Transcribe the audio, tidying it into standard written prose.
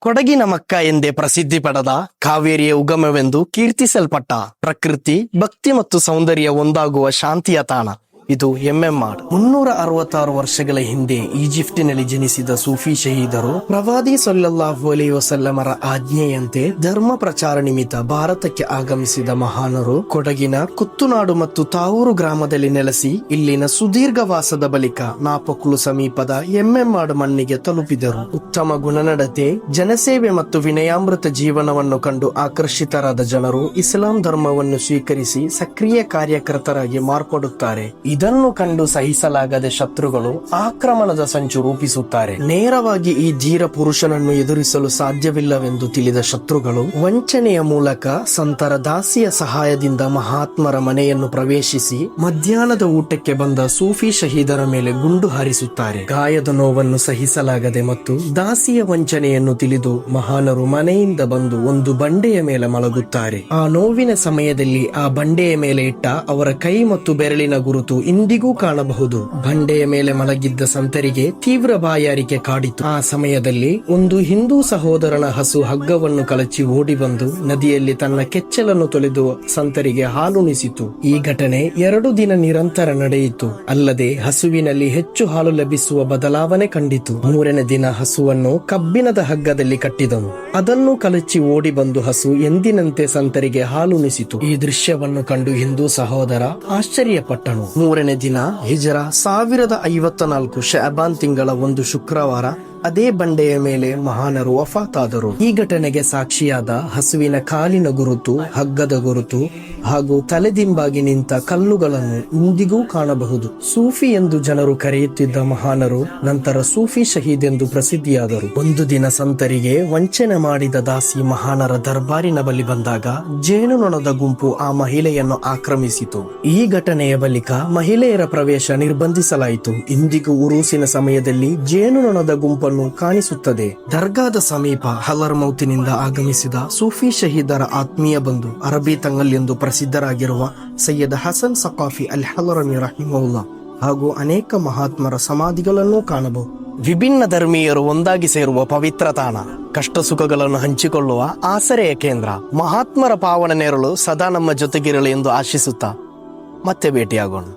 ಕೊಡಗಿನ ಮಕ್ಕ ಎಂದೇ ಪ್ರಸಿದ್ಧಿ ಪಡೆದ ಕಾವೇರಿಯ ಉಗಮವೆಂದು ಕೀರ್ತಿಸಲ್ಪಟ್ಟ ಪ್ರಕೃತಿ, ಭಕ್ತಿ ಮತ್ತು ಸೌಂದರ್ಯ ಒಂದಾಗುವ ಶಾಂತಿಯ ತಾಣ ಇದು ಎಮ್ಮೆಮ್ಮಾಡ್. 366 ವರ್ಷಗಳ ಹಿಂದೆ ಈಜಿಪ್ಟಿನಲ್ಲಿ ಜನಿಸಿದ ಸೂಫಿ ಶಹೀದರು ಪ್ರವಾದಿ ಸಲ್ಲಲ್ಲಾಹು ಅಲೈಹಿ ವಸಲ್ಲಮರ ಆಜ್ಞೆಯಂತೆ ಧರ್ಮ ಪ್ರಚಾರ ನಿಮಿತ್ತ ಭಾರತಕ್ಕೆ ಆಗಮಿಸಿದ ಮಹಾನರು ಕೊಡಗಿನ ಕುತ್ತುನಾಡು ಮತ್ತು ತಾವೂರು ಗ್ರಾಮದಲ್ಲಿ ನೆಲೆಸಿ ಇಲ್ಲಿನ ಸುದೀರ್ಘ ವಾಸದ ಬಳಿಕ ನಾಪೊಕ್ಲು ಸಮೀಪದ ಎಮ್ಮೆಮ್ಮಾಡ್ ಮಣ್ಣಿಗೆ ತಲುಪಿದರು. ಉತ್ತಮ ಗುಣನಡತೆ, ಜನಸೇವೆ ಮತ್ತು ವಿನಯಾಮೃತ ಜೀವನವನ್ನು ಕಂಡು ಆಕರ್ಷಿತರಾದ ಜನರು ಇಸ್ಲಾಂ ಧರ್ಮವನ್ನು ಸ್ವೀಕರಿಸಿ ಸಕ್ರಿಯ ಕಾರ್ಯಕರ್ತರಾಗಿ ಮಾರ್ಪಡುತ್ತಾರೆ. ಇದನ್ನು ಕಂಡು ಸಹಿಸಲಾಗದ ಶತ್ರುಗಳು ಆಕ್ರಮಣದ ಸಂಚು ರೂಪಿಸುತ್ತಾರೆ. ನೇರವಾಗಿ ಈ ಧೀರ ಪುರುಷನನ್ನು ಎದುರಿಸಲು ಸಾಧ್ಯವಿಲ್ಲವೆಂದು ತಿಳಿದ ಶತ್ರುಗಳು ವಂಚನೆಯ ಮೂಲಕ ಸಂತರ ದಾಸಿಯ ಸಹಾಯದಿಂದ ಮಹಾತ್ಮರ ಮನೆಯನ್ನು ಪ್ರವೇಶಿಸಿ ಮಧ್ಯಾಹ್ನದ ಊಟಕ್ಕೆ ಬಂದ ಸೂಫಿ ಶಹೀದರ ಮೇಲೆ ಗುಂಡು ಹಾರಿಸುತ್ತಾರೆ. ಗಾಯದ ನೋವನ್ನು ಸಹಿಸಲಾಗದೆ ಮತ್ತು ದಾಸಿಯ ವಂಚನೆಯನ್ನು ತಿಳಿದು ಮಹಾನರು ಮನೆಯಿಂದ ಬಂದು ಒಂದು ಬಂಡೆಯ ಮೇಲೆ ಮಲಗುತ್ತಾರೆ. ಆ ನೋವಿನ ಸಮಯದಲ್ಲಿ ಆ ಬಂಡೆಯ ಮೇಲೆ ಇಟ್ಟ ಅವರ ಕೈ ಮತ್ತು ಬೆರಳಿನ ಗುರುತು ಇಂದಿಗೂ ಕಾಣಬಹುದು. ಬಂಡೆಯ ಮೇಲೆ ಮಲಗಿದ್ದ ಸಂತರಿಗೆ ತೀವ್ರ ಬಾಯಾರಿಕೆ ಕಾಡಿತು. ಆ ಸಮಯದಲ್ಲಿ ಒಂದು ಹಿಂದೂ ಸಹೋದರನ ಹಸು ಹಗ್ಗವನ್ನು ಕಳಚಿ ಓಡಿ ಬಂದು ನದಿಯಲ್ಲಿ ತನ್ನ ಕೆಚ್ಚಲನ್ನು ತೊಳೆದು ಸಂತರಿಗೆ ಹಾಲುಣಿಸಿತು. ಈ ಘಟನೆ 2 ದಿನ ನಿರಂತರ ನಡೆಯಿತು. ಅಲ್ಲದೆ ಹಸುವಿನಲ್ಲಿ ಹೆಚ್ಚು ಹಾಲು ಲಭಿಸುವ ಬದಲಾವಣೆ ಕಂಡಿತು. 3ನೇ ದಿನ ಹಸುವನ್ನು ಕಬ್ಬಿಣದ ಹಗ್ಗದಲ್ಲಿ ಕಟ್ಟಿದನು. ಅದನ್ನು ಕಳಚಿ ಓಡಿ ಬಂದು ಹಸು ಎಂದಿನಂತೆ ಸಂತರಿಗೆ ಹಾಲುಣಿಸಿತು. ಈ ದೃಶ್ಯವನ್ನು ಕಂಡು ಹಿಂದೂ ಸಹೋದರ ಆಶ್ಚರ್ಯಪಟ್ಟನು. 3ನೇ ದಿನ ಹಿಜರ 1054 ಶಅಬಾನ್ ತಿಂಗಳ ಒಂದು ಶುಕ್ರವಾರ ಅದೇ ಬಂಡೆಯ ಮೇಲೆ ಮಹಾನರು ವಫಾತಾದರು. ಈ ಘಟನೆಗೆ ಸಾಕ್ಷಿಯಾದ ಹಸುವಿನ ಕಾಲಿನ ಗುರುತು, ಹಗ್ಗದ ಗುರುತು ಹಾಗೂ ತಲೆದಿಂಬಾಗಿ ನಿಂತ ಕಲ್ಲುಗಳನ್ನು ಇಂದಿಗೂ ಕಾಣಬಹುದು. ಸೂಫಿ ಎಂದು ಜನರು ಕರೆಯುತ್ತಿದ್ದ ಮಹಾನರು ನಂತರ ಸೂಫಿ ಶಹೀದ್ ಎಂದು ಪ್ರಸಿದ್ಧಿಯಾದರು. ಒಂದು ದಿನ ಸಂತರಿಗೆ ವಂಚನೆ ಮಾಡಿದ ದಾಸಿ ಮಹಾನರ ದರ್ಬಾರಿನ ಬಳಿ ಬಂದಾಗ ಜೇನುನೊಣದ ಗುಂಪು ಆ ಮಹಿಳೆಯನ್ನು ಆಕ್ರಮಿಸಿತು. ಈ ಘಟನೆಯ ಬಳಿಕ ಮಹಿಳೆಯರ ಪ್ರವೇಶ ನಿರ್ಬಂಧಿಸಲಾಯಿತು. ಇಂದಿಗೂ ಉರೂಸಿನ ಸಮಯದಲ್ಲಿ ಜೇನುನೊಣದ ಗುಂಪನ್ನು ಕಾಣಿಸುತ್ತದೆ. ದರ್ಗಾದ ಸಮೀಪ ಹಲರ್ ಮೌತಿನಿಂದ ಆಗಮಿಸಿದ ಸೂಫಿ ಶಹೀದರ ಆತ್ಮೀಯ ಬಂಧು ಅರಬಿ ತಂಗಲ್ ಎಂದು ಪ್ರಸಿದ್ಧರಾಗಿರುವ ಸೈಯದ್ ಹಸನ್ ಸಕಾಫಿ ಅಲ್ ಹಲರಮಿ ರಹಿಮಹುಲ್ಲಾ ಹಾಗೂ ಅನೇಕ ಮಹಾತ್ಮರ ಸಮಾಧಿಗಳನ್ನು ಕಾಣಬಹುದು. ವಿಭಿನ್ನ ಧರ್ಮೀಯರು ಒಂದಾಗಿ ಸೇರುವ ಪವಿತ್ರ ತಾಣ, ಕಷ್ಟ ಸುಖಗಳನ್ನು ಹಂಚಿಕೊಳ್ಳುವ ಆಸರೆಯ ಕೇಂದ್ರ. ಮಹಾತ್ಮರ ಪಾವನ ನೆರಳು ಸದಾ ನಮ್ಮ ಜೊತೆಗಿರಲಿ ಎಂದು ಆಶಿಸುತ್ತಾ ಮತ್ತೆ ಭೇಟಿಯಾಗೋಣ.